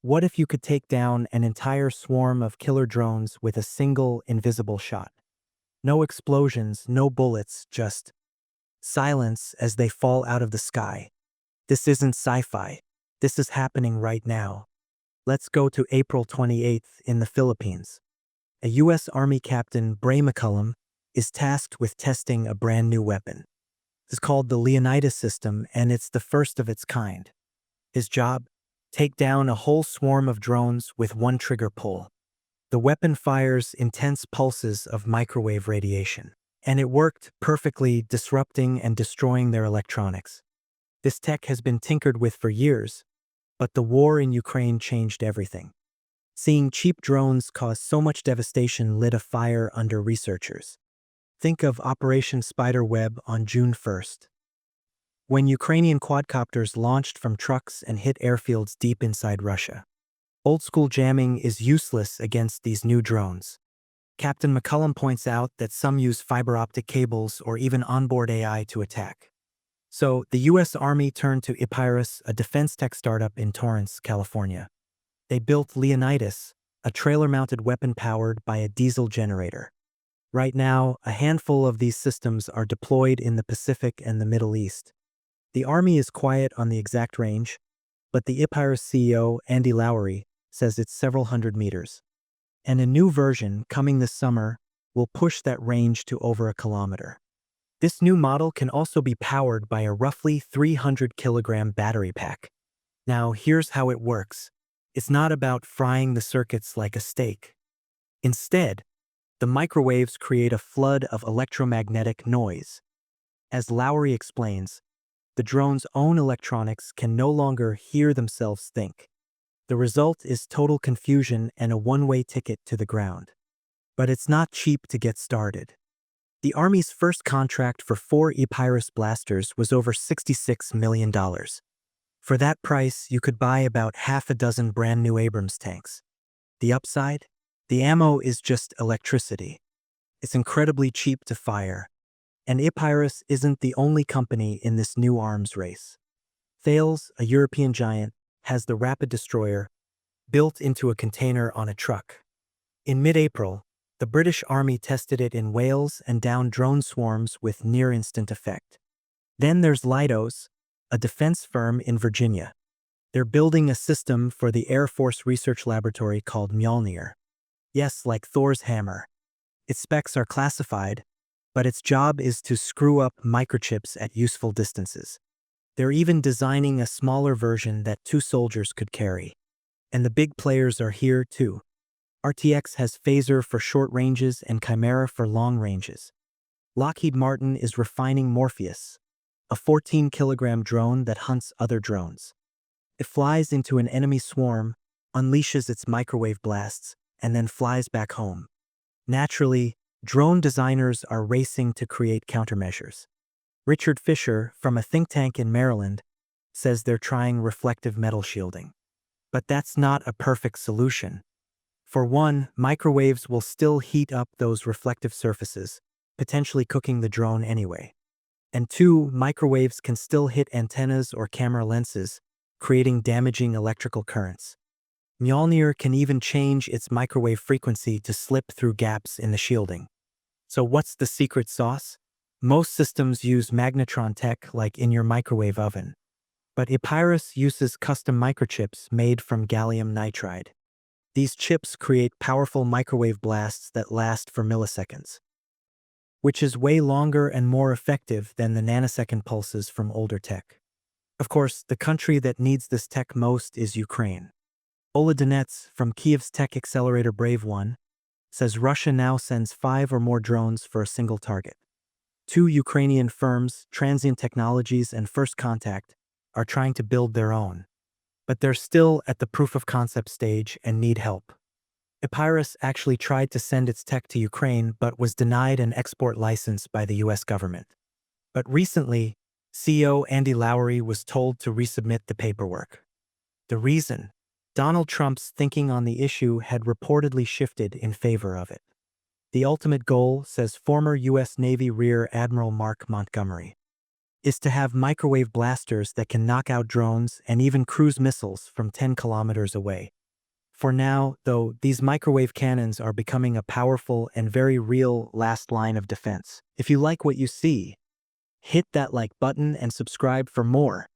What if you could take down an entire swarm of killer drones with a single invisible shot? No explosions, no bullets, just silence as they fall out of the sky. This isn't sci-fi. This is happening right now. Let's go to April 28th in the Philippines. A U.S. Army captain, Bray McCullum, is tasked with testing a brand new weapon. It's called the Leonidas system, and it's the first of its kind. His job? Take down a whole swarm of drones with one trigger pull. The weapon fires intense pulses of microwave radiation, and it worked perfectly, disrupting and destroying their electronics. This tech has been tinkered with for years, but the war in Ukraine changed everything. Seeing cheap drones cause so much devastation lit a fire under researchers. Think of Operation Spiderweb on June 1st, when Ukrainian quadcopters launched from trucks and hit airfields deep inside Russia. Old-school jamming is useless against these new drones. Captain McCullum points out that some use fiber optic cables or even onboard AI to attack. So, the U.S. Army turned to Epirus, a defense tech startup in Torrance, California. They built Leonidas, a trailer-mounted weapon powered by a diesel generator. Right now, a handful of these systems are deployed in the Pacific and the Middle East. The Army is quiet on the exact range, but the Epirus CEO, Andy Lowery, says it's several hundred meters. And a new version, coming this summer, will push that range to over a kilometer. This new model can also be powered by a roughly 300-kilogram battery pack. Now, here's how it works. It's not about frying the circuits like a steak. Instead, the microwaves create a flood of electromagnetic noise. As Lowery explains, the drone's own electronics can no longer hear themselves think. The result is total confusion and a one-way ticket to the ground. But it's not cheap to get started. The Army's first contract for 4 Epirus blasters was over $66 million. For that price, you could buy about half a dozen brand new Abrams tanks. The upside? The ammo is just electricity. It's incredibly cheap to fire. And Epirus isn't the only company in this new arms race. Thales, a European giant, has the RapidDestroyer built into a container on a truck. In mid-April, the British Army tested it in Wales and downed drone swarms with near-instant effect. Then there's Leidos, a defense firm in Virginia. They're building a system for the Air Force Research Laboratory called Mjölnir. Yes, like Thor's hammer. Its specs are classified, but its job is to screw up microchips at useful distances. They're even designing a smaller version that 2 soldiers could carry. And the big players are here too. RTX has Phaser for short ranges and Chimera for long ranges. Lockheed Martin is refining Morpheus, a 14-kilogram drone that hunts other drones. It flies into an enemy swarm, unleashes its microwave blasts, and then flies back home. Naturally, drone designers are racing to create countermeasures. Richard Fisher, from a think tank in Maryland, says they're trying reflective metal shielding. But that's not a perfect solution. For one, microwaves will still heat up those reflective surfaces, potentially cooking the drone anyway. And two, microwaves can still hit antennas or camera lenses, creating damaging electrical currents. Mjölnir can even change its microwave frequency to slip through gaps in the shielding. So what's the secret sauce? Most systems use magnetron tech like in your microwave oven. But Epirus uses custom microchips made from gallium nitride. These chips create powerful microwave blasts that last for milliseconds, which is way longer and more effective than the nanosecond pulses from older tech. Of course, the country that needs this tech most is Ukraine. Ola Donets from Kiev's tech accelerator Brave One says Russia now sends 5 or more drones for a single target. 2 Ukrainian firms, Transient Technologies and First Contact, are trying to build their own. But they're still at the proof-of-concept stage and need help. Epirus actually tried to send its tech to Ukraine but was denied an export license by the US government. But recently, CEO Andy Lowery was told to resubmit the paperwork. The reason? Donald Trump's thinking on the issue had reportedly shifted in favor of it. The ultimate goal, says former U.S. Navy Rear Admiral Mark Montgomery. is to have microwave blasters that can knock out drones and even cruise missiles from 10 kilometers away. For now, though, these microwave cannons are becoming a powerful and very real last line of defense. If you like what you see, hit that like button and subscribe for more.